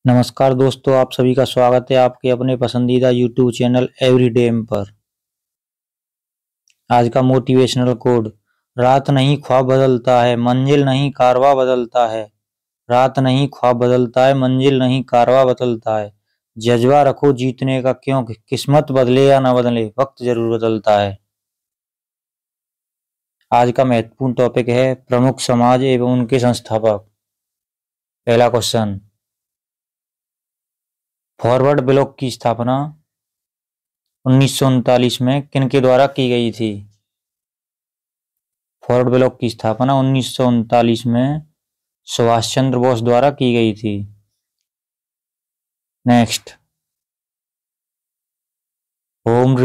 नमस्कार दोस्तों, आप सभी का स्वागत है आपके अपने पसंदीदा यूट्यूब चैनल एवरीडेम पर। आज का मोटिवेशनल कोड। रात नहीं ख्वाब बदलता है, मंजिल नहीं कारवा बदलता है। रात नहीं ख्वाब बदलता है, मंजिल नहीं कारवा बदलता है। जज्बा रखो जीतने का, क्योंकि किस्मत बदले या न बदले वक्त जरूर बदलता है। आज का महत्वपूर्ण टॉपिक है प्रमुख समाज एवं उनके संस्थापक। पहला क्वेश्चन, फॉरवर्ड ब्लॉक की स्थापना 1939 में किनके द्वारा की गई थी? फॉरवर्ड ब्लॉक की स्थापना 1939 में सुभाष चंद्र बोस द्वारा की गई थी। Next, home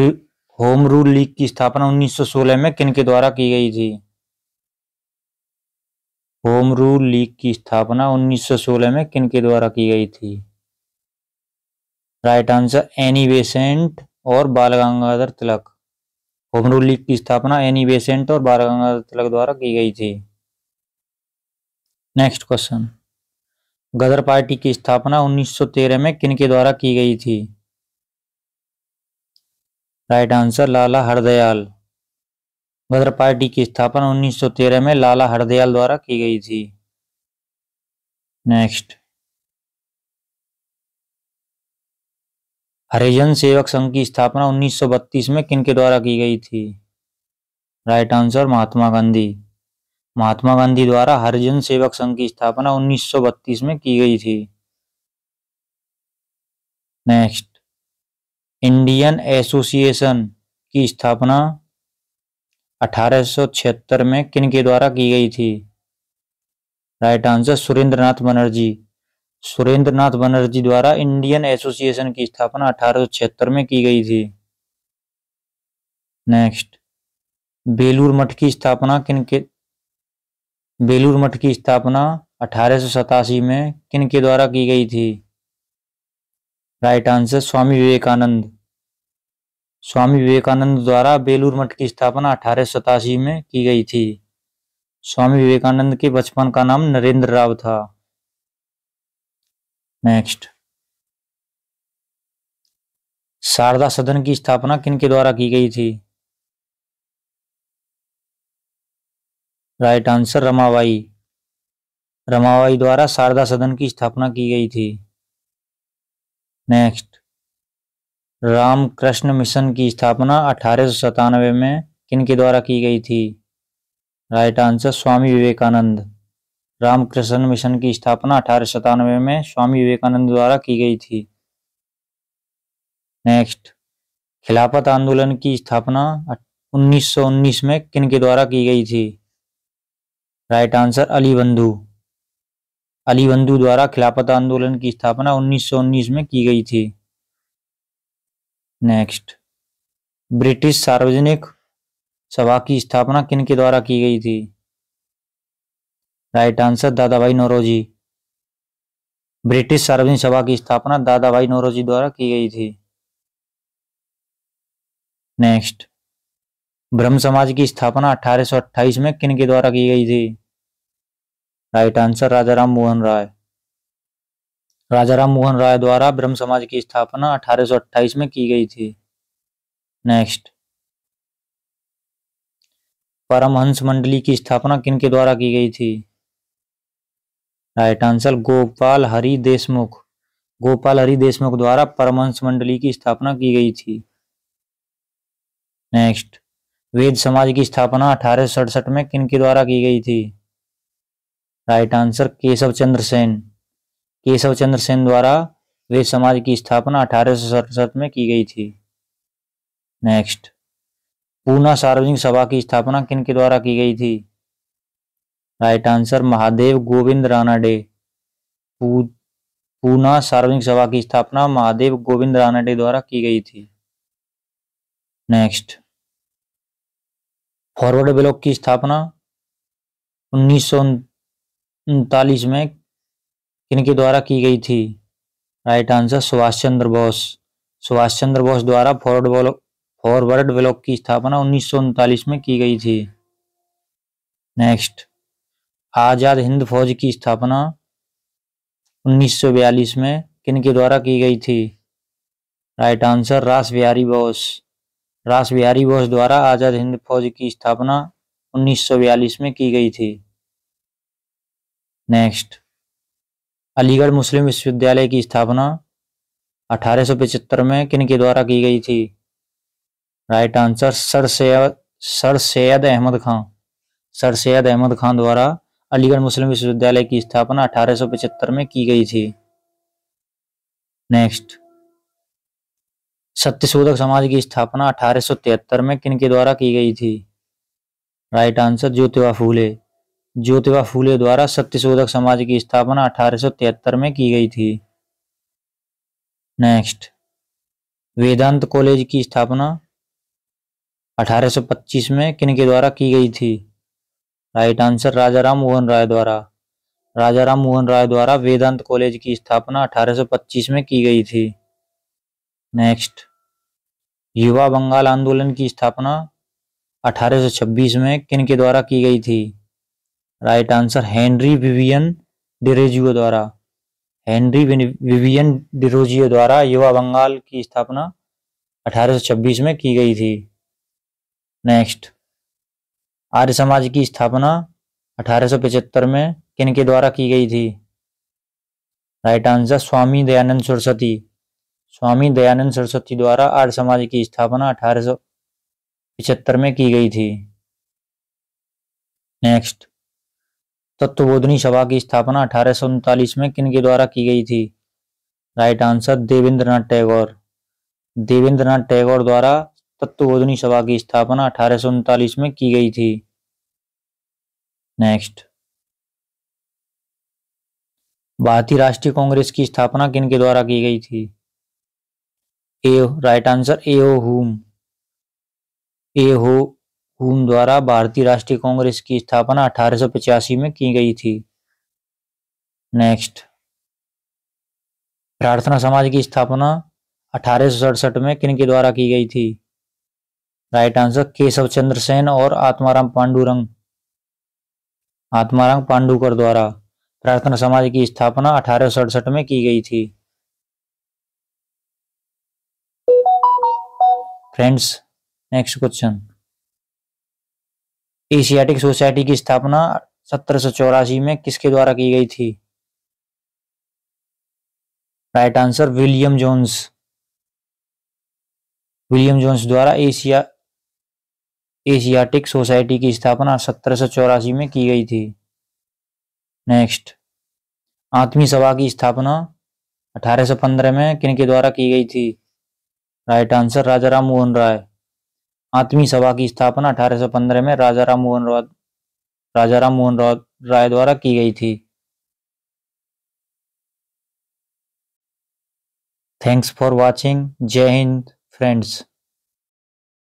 home rule league की स्थापना 1916 में किनके द्वारा की गई थी? होम रूल लीग की स्थापना 1916 में किनके द्वारा की गई थी? राइट आंसर एनी बेसेंट और बाल Gangadhar Tilak. Home rule league की स्थापना एनी बेसेंट और बाल गंगाधर तिलक द्वारा की गई थी। नेक्स्ट क्वेश्चन, गदर पार्टी की स्थापना 1913 में किनके द्वारा की गई थी? राइट आंसर लाला हरदयाल। गदर पार्टी की स्थापना 1913 में लाला हरदयाल द्वारा की गई थी। नेक्स्ट, हरिजन सेवक संघ की स्थापना 1932 में किनके द्वारा की गई थी? Right answer Mahatma Gandhi. महात्मा गांधी द्वारा हरिजन सेवक संघ की स्थापना 1932 में की गई थी। नेक्स्ट, इंडियन एसोसिएशन की स्थापना 1876 में किनके द्वारा की गई थी? Right answer Surendranath Banerjee. सुरेंद्रनाथ बनर्जी द्वारा इंडियन एसोसिएशन की स्थापना 1876 में की गई थी। नेक्स्ट, बेलूर मठ की स्थापना बेलूर मठ की स्थापना 1887 में किनके द्वारा की गई थी? Right answer Swami Vivekananda. स्वामी विवेकानंद द्वारा बेलूर मठ की स्थापना 1887 में की गई थी। स्वामी विवेकानंद के बचपन का नाम नरेंद्र राव था। नेक्स्ट, शारदा सदन की स्थापना किनके द्वारा की गई थी? Right answer Ramabai. रमाबाई द्वारा शारदा सदन की स्थापना की गई थी। नेक्स्ट, रामकृष्ण मिशन की स्थापना 1897 में किनके द्वारा की गई थी? Right answer Swami Vivekananda. Ramakrishna mission की स्थापना 1897 में स्वामी विवेकानंद द्वारा की गई थी। नेक्स्ट, खिलाफत आंदोलन की स्थापना 1919 में किनके द्वारा की गई थी? राइट आंसर अली बंधु। अली बंधु द्वारा खिलाफत आंदोलन की स्थापना 1919 में की गई थी। नेक्स्ट, ब्रिटिश सार्वजनिक सभा की स्थापना किनके द्वारा की गई थी? राइट आंसर दादा भाई नौरोजी। ब्रिटिश सार्वजनिक सभा की स्थापना दादा भाई नौरोजी द्वारा की गई थी। नेक्स्ट, ब्रह्म समाज की स्थापना 1828 में किनके द्वारा की गई थी? राइट आंसर राजा राम मोहन राय। राजा राम मोहन राय द्वारा ब्रह्म समाज की स्थापना 1828 में की गई थी। नेक्स्ट, परमहंस मंडली की स्थापना किनके द्वारा की गई थी? Right answer Gopal Hari Deshmukh. गोपाल हरि देशमुख द्वारा परमहंस मंडली की स्थापना की गई थी। नेक्स्ट, वेद समाज की स्थापना 1867 में किनके द्वारा की गई थी? Right answer Keshav Chandra Sen. केशव चंद्र सेन द्वारा वेद समाज की स्थापना 1867 में की गई थी। नेक्स्ट, पूना सार्वजनिक सभा की स्थापना किनके द्वारा की गई थी? Right answer Mahadev Govind Ranade. पूना सार्वजनिक सभा की स्थापना महादेव गोविंद रानाडे द्वारा की गई थी। नेक्स्ट, फॉरवर्ड ब्लॉक की स्थापना 1939 में किनके द्वारा की गई थी? Right answer Subhash Chandra Bose. सुभाष चंद्र बोस द्वारा फॉरवर्ड ब्लॉक की स्थापना 1939 में की गई थी। नेक्स्ट, आजाद हिंद फौज की स्थापना 1942 में किन के द्वारा की गई थी? राइट आंसर रास बिहारी बोस। रास बिहारी बोस द्वारा आजाद हिंद फौज की स्थापना 1942 में की गई थी। नेक्स्ट, अलीगढ़ मुस्लिम विश्वविद्यालय की स्थापना 1875 में किन के द्वारा की गई थी? Right answer sir Syed Ahmad Khan. Sir Syed Ahmad Khan द्वारा अलीगढ़ मुस्लिम विश्वविद्यालय की स्थापना 1875 में की गई थी। नेक्स्ट, सत्यशोधक समाज की स्थापना 1873 में किन के द्वारा की गई थी? Right answer Jyotiba Phule. ज्योतिबा फूले द्वारा सत्यशोधक समाज की स्थापना 1873 में की गई थी। नेक्स्ट, वेदांत कॉलेज की स्थापना 1825 में किन के द्वारा की गई थी? राइट आंसर राजाराम मोहन राय द्वारा। राजाराम मोहन राय द्वारा वेदांत कॉलेज की स्थापना 1825 में की गई थी। नेक्स्ट, युवा बंगाल आंदोलन की स्थापना 1826 में किन के द्वारा की गई थी? Right answer Henry Vivian Derozio द्वारा। हेनरी विवियन डिरोजियो द्वारा युवा बंगाल की स्थापना 1826 में की गई थी। नेक्स्ट, आर्य समाज की स्थापना 1875 में किन के द्वारा की गई थी? Right answer Swami Dayanand Saraswati. स्वामी दयानंद सरस्वती द्वारा आर्य समाज की स्थापना 1875 में की गई थी। नेक्स्ट, तत्वबोधिनी सभा की स्थापना 1839 में किन के द्वारा की गई थी? Right answer Debendranath Tagore. देवेंद्रनाथ टैगोर द्वारा तत्वबोधिनी सभा की स्थापना 1839 में की गई थी। नेक्स्ट, भारतीय राष्ट्रीय कांग्रेस की स्थापना किन के द्वारा की गई थी? राइट आंसर एओ हुम द्वारा भारतीय राष्ट्रीय कांग्रेस की स्थापना 1885 में की गई थी। नेक्स्ट, प्रार्थना समाज की स्थापना 1867 में किन के द्वारा की गई थी? राइट आंसर केशव चंद्र सेन और आत्माराम पांडुकर द्वारा प्रार्थना समाज की स्थापना 1867 में की गई थी। Friends, next question, Asiatic Society की स्थापना 1784 में किसके द्वारा की गई थी? Right answer William Jones. William Jones द्वारा एशियाटिक सोसाइटी की स्थापना 1784 में की गई थी। नेक्स्ट, आत्मी सभा की स्थापना 1815 में किन के द्वारा की गई थी? Right answer Rajaram Mohan Roy. आत्मी सभा की स्थापना 1815 में राजाराम मोहन राय द्वारा की गई थी। Thanks for watching. जय हिंद फ्रेंड्स।